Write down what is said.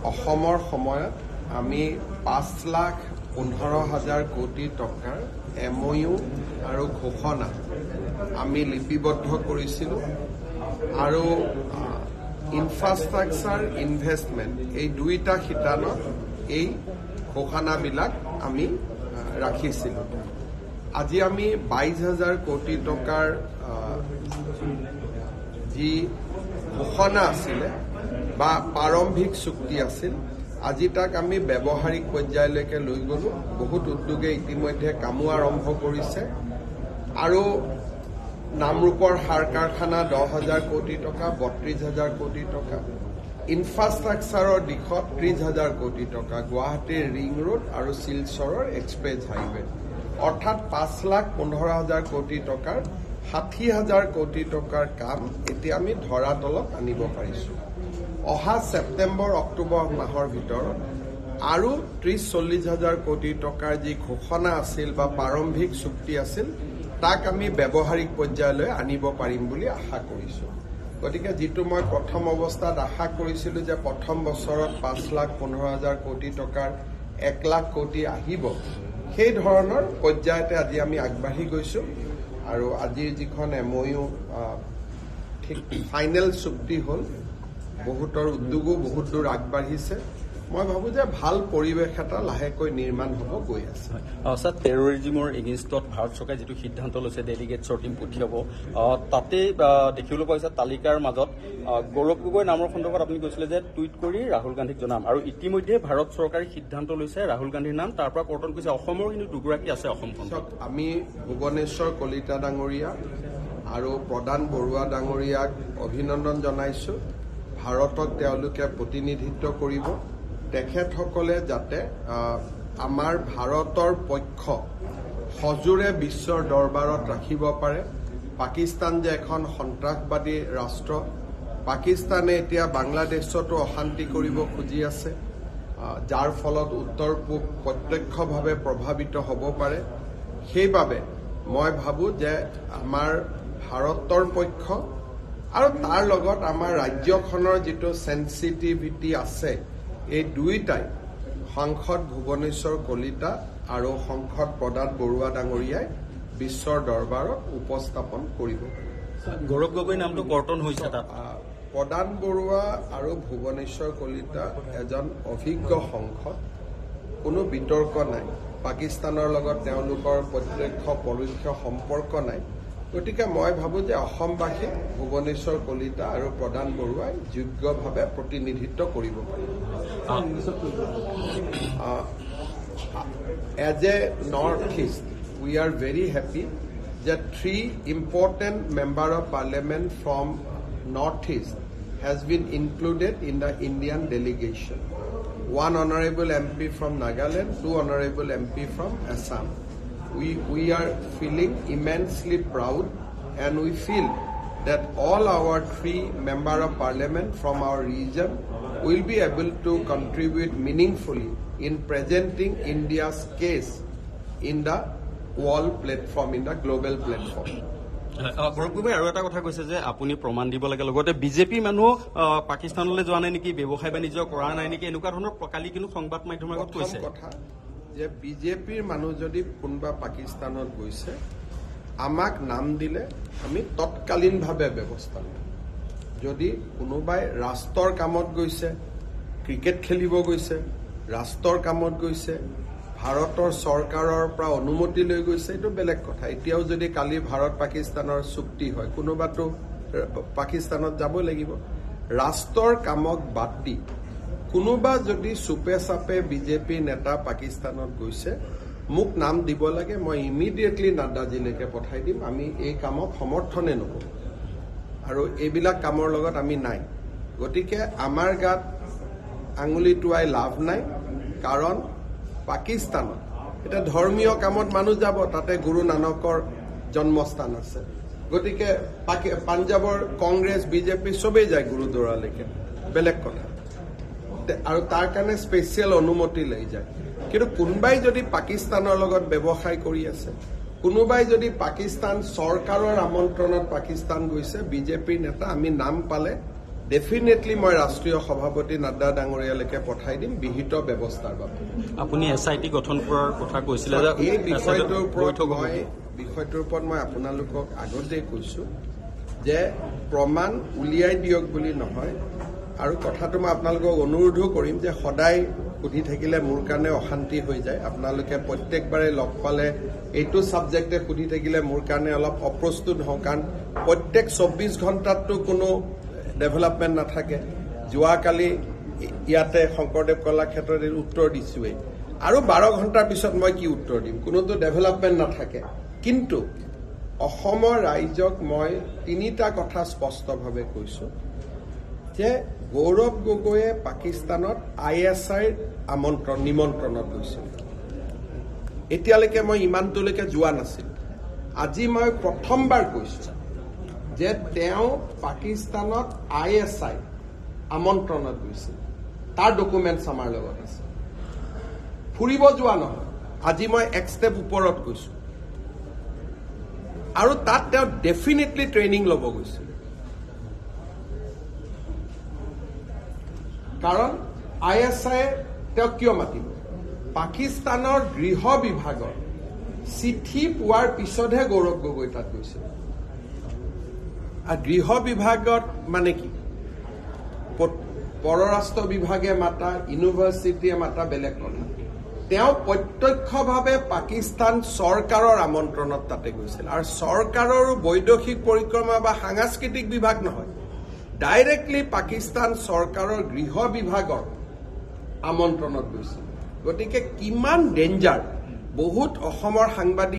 অসমৰ সময়ত আমি 5,15,000 কোটি টকাৰ MOU আৰু ঘোষণা আমি লিপিবদ্ধ কৰিছিলোঁ আৰু ইনফ্ৰাষ্ট্ৰাকচাৰ ইনভেষ্টমেণ্ট এই দুইটা শিতানত এই ঘোষণাবিলাক আমি ৰাখিছিলোঁ। আজি আমি 22,000 কোটি টকাৰ যি ঘোষণা আছিলে বা প্ৰাৰম্ভিক চুক্তি আছিল আজি তাক আমি ব্যৱহাৰিক পৰ্যায়লৈকে লৈ গ'লো। বহুত উদ্যোগে ইতিমধ্যে কামো আৰম্ভ কৰিছে আৰু নামৰূপৰ সাৰ কাৰখানা 10,000 কোটি টকা, 32,000 কোটি টকা, ইনফ্ৰাষ্ট্ৰাকচাৰৰ দিশত 30,000 কোটি টকা, গুৱাহাটীৰ ৰিং ৰোড আৰু শিলচৰৰ এক্সপ্ৰেছ হাইৱে, অৰ্থাৎ 5,15,000 কোটি টকাৰ 60,000 কোটি টকাৰ কাম এতিয়া আমি ধৰাতলত আনিব পাৰিছোঁ। অহা ছেপ্টেম্বৰ অক্টোবৰ মাহৰ ভিতৰত আৰু 30,40,000 কোটি টকাৰ যি ঘোষণা আছিল বা প্ৰাৰম্ভিক চুক্তি আছিল তাক আমি ব্যৱহাৰিক পৰ্যায়লৈ আনিব পাৰিম বুলি আশা কৰিছোঁ। গতিকে যিটো মই প্ৰথম অৱস্থাত আশা কৰিছিলোঁ যে প্ৰথম বছৰত 5,15,000 কোটি টকাৰ 1 লাখ কোটি আহিব, সেই ধৰণৰ পৰ্যায়তে আজি আমি আগবাঢ়ি গৈছোঁ আৰু আজিৰ যিখন MOU ঠিক ফাইনেল চুক্তি হ'ল, বহুতৰ উদ্যোগো বহুত দূৰ আগবাঢ়িছে। মই ভাবোঁ যে ভাল পৰিৱেশ এটা লাহেকৈ নিৰ্মাণ হ'ব গৈ আছে। স্যাৰ, টেৰৰিজিমৰ এগেইনষ্টত ভাৰত চৰকাৰে যিটো সিদ্ধান্ত লৈছে ডেলিগেটছৰ টীম পঠিয়াব, তাতে দেখিবলৈ পোৱা হৈছে তালিকাৰ মাজত গৌৰৱ গগৈ নামৰ সন্দৰ্ভত আপুনি কৈছিলে যে টুইট কৰি ৰাহুল গান্ধীক জনাম, আৰু ইতিমধ্যে ভাৰত চৰকাৰে সিদ্ধান্ত লৈছে ৰাহুল গান্ধীৰ নাম তাৰ পৰা কৰ্তন কৰিছে। অসমৰ কিন্তু দুগৰাকী আছে অসমখন। আমি ভুৱনেশ্বৰ কলিতা ডাঙৰীয়া আৰু প্ৰদান বৰুৱা ডাঙৰীয়াক অভিনন্দন জনাইছোঁ। ভাৰতক তেওঁলোকে প্ৰতিনিধিত্ব কৰিব। তেখেতসকলে যাতে আমাৰ ভাৰতৰ পক্ষ সজোৰে বিশ্বৰ দৰবাৰত ৰাখিব পাৰে। পাকিস্তান যে এখন সন্ত্ৰাসবাদী ৰাষ্ট্ৰ, পাকিস্তানে এতিয়া বাংলাদেশতো অশান্তি কৰিব খুজি আছে, যাৰ ফলত উত্তৰ পূব প্ৰত্যক্ষভাৱে প্ৰভাৱিত হ'ব পাৰে। সেইবাবে মই ভাবোঁ যে আমাৰ ভাৰতৰ পক্ষ আৰু তাৰ লগত আমাৰ ৰাজ্যখনৰ যিটো চেন্সিটিভিটি আছে, এই দুইটাই সাংসদ ভুৱনেশ্বৰ কলিতা আৰু সাংসদ প্ৰদান বৰুৱা ডাঙৰীয়াই বিশ্বৰ দৰবাৰত উপস্থাপন কৰিব। গৌৰৱ গগৈ নামটো কৰ্তন হৈছে তাত। প্ৰদান বৰুৱা আৰু ভুৱনেশ্বৰ কলিতা এজন অভিজ্ঞ সাংসদ, কোনো বিতৰ্ক নাই। পাকিস্তানৰ লগত তেওঁলোকৰ প্ৰত্যক্ষ পৰোক্ষ সম্পৰ্ক নাই। গতিকে মই ভাবোঁ যে অসমবাসীক ভুৱনেশ্বৰ কলিতা আৰু প্ৰদান বৰুৱাই যোগ্যভাৱে প্ৰতিনিধিত্ব কৰিব পাৰিব। As a Northeast, we are very happy that 3 important Member of Parliament from Northeast has been included in the Indian delegation. 1 honorable MP from Nagaland, 2 honorable MP from Assam. We are feeling immensely proud, and we feel that all our 3 Member of Parliament from our region will be able to contribute meaningfully in presenting India's case in the world platform, in the global platform. Gaurav Gogoi আৰু এটা কথা কৈছে যে আপুনি প্ৰমাণ দিব লাগে, লগতে বিজেপি মানুহ পাকিস্তানলৈ যোৱা নাই নেকি, ব্যৱসায় বাণিজ্য কৰা নাই নেকি, এনেকুৱা ধৰণৰ কালি কিন্তু সংবাদ মাধ্যমৰ আগত কৈছে। কথা যে বিজেপিৰ মানুহ যদি কোনোবা পাকিস্তানত গৈছে, আমাক নাম দিলে আমি তৎকালীনভাৱে ব্যৱস্থা লওঁ। যদি কোনোবাই ৰাষ্ট্ৰৰ কামত গৈছে, ক্ৰিকেট খেলিব গৈছে, ৰাষ্ট্ৰৰ কামত গৈছে, ভাৰতৰ চৰকাৰৰ পৰা অনুমতি লৈ গৈছে, এইটো বেলেগ কথা। এতিয়াও যদি কালি ভাৰত পাকিস্তানৰ চুক্তি হয়, কোনোবাতো পাকিস্তানত যাব লাগিব। ৰাষ্ট্ৰৰ কামক বাদ দি কোনোবা যদি চুপে চাপে বিজেপি নেতা পাকিস্তানত গৈছে, মোক নাম দিব লাগে, মই ইমিডিয়েটলি নাড্ডাজিলৈকে পঠাই দিম। আমি এই কামক সমৰ্থনে নকৰোঁ আৰু এইবিলাক কামৰ লগত আমি নাই। গতিকে আমাৰ গাত আঙুলি টোৱাই লাভ নাই, কাৰণ পাকিস্তানত এটা ধৰ্মীয় কামত মানুহ যাব, তাতে গুৰু নানকৰ জন্মস্থান আছে। গতিকে পাঞ্জাৱৰ কংগ্ৰেছ বিজেপি চবেই যায় গুৰুদ্বাৰালৈকে, বেলেগ কথা, আৰু তাৰ কাৰণে স্পেচিয়েল অনুমতি লৈ যায়। কিন্তু কোনোবাই যদি পাকিস্তানৰ লগত ব্যৱসায় কৰি আছে, কোনোবাই যদি পাকিস্তান চৰকাৰৰ আমন্ত্ৰণত পাকিস্তান গৈছে, বিজেপিৰ নেতা আমি নাম পালে ডেফিনেটলি মই ৰাষ্ট্ৰীয় সভাপতি নাড্ডা ডাঙৰীয়ালৈকে পঠাই দিম বিহিত ব্যৱস্থাৰ বাবে। আপুনি SIT গঠন কৰাৰ কথা কৈছিলে যে এই বিষয়টোৰ ওপৰত মই আপোনালোকক আগতেই কৈছো যে প্ৰমাণ উলিয়াই দিয়ক বুলি নহয়, আৰু কথাটো মই আপোনালোকক অনুৰোধো কৰিম যে সদায় সুধি থাকিলে মোৰ কাৰণে অশান্তি হৈ যায়। আপোনালোকে প্ৰত্যেকবাৰে লগ পালে এইটো ছাবজেক্টে সুধি থাকিলে মোৰ কাৰণে অলপ অপ্ৰস্তুত হওঁ, কাৰণ প্ৰত্যেক 24 ঘণ্টাততো কোনো ডেভেলপমেণ্ট নাথাকে। যোৱাকালি ইয়াতে শংকৰদেৱ কলাক্ষেত্ৰত উত্তৰ দিছোৱেই, আৰু 12 ঘণ্টাৰ পিছত মই কি উত্তৰ দিম? কোনোতো ডেভেলপমেণ্ট নাথাকে। কিন্তু অসমৰ ৰাইজক মই 3টা কথা স্পষ্টভাৱে কৈছো যে গৌৰৱ গগৈয়ে পাকিস্তানত ISIৰ নিমন্ত্ৰণত গৈছিল। এতিয়ালৈকে মই ইমানটোলৈকে যোৱা নাছিল। আজি মই প্ৰথমবাৰ কৈছো যে তেওঁ পাকিস্তানত ISI আমন্ত্ৰণত গৈছিল। তাৰ ডকুমেণ্টছ আমাৰ লগত আছে। ফুৰিব যোৱা নহয়। আজি মই এক ষ্টেপ ওপৰত গৈছো, আৰু তাত তেওঁ ডেফিনেটলি ট্ৰেইনিং ল'ব গৈছিল। কাৰণ ISI তেওঁ কিয় মাতিব? পাকিস্তানৰ গৃহ বিভাগৰ চিঠি পোৱাৰ পিছতহে গৌৰৱ গগৈ তাত গৈছিল। আৰু গৃহ বিভাগত মানে কি? পৰৰাষ্ট্ৰ বিভাগে মাতা, ইউনিভাৰ্চিটিয়ে মাতা বেলেগ কথা। তেওঁ প্ৰত্যক্ষভাৱে পাকিস্তান চৰকাৰৰ আমন্ত্ৰণত তাতে গৈছিল, আৰু চৰকাৰৰো বৈদেশিক পৰিক্ৰমা বা সাংস্কৃতিক বিভাগ নহয়, ডাইৰেক্টলি পাকিস্তান চৰকাৰৰ গৃহ বিভাগৰ আমন্ত্ৰণত গৈছিল। গতিকে কিমান ডেঞ্জাৰ বহুত অসমৰ সাংবাদিক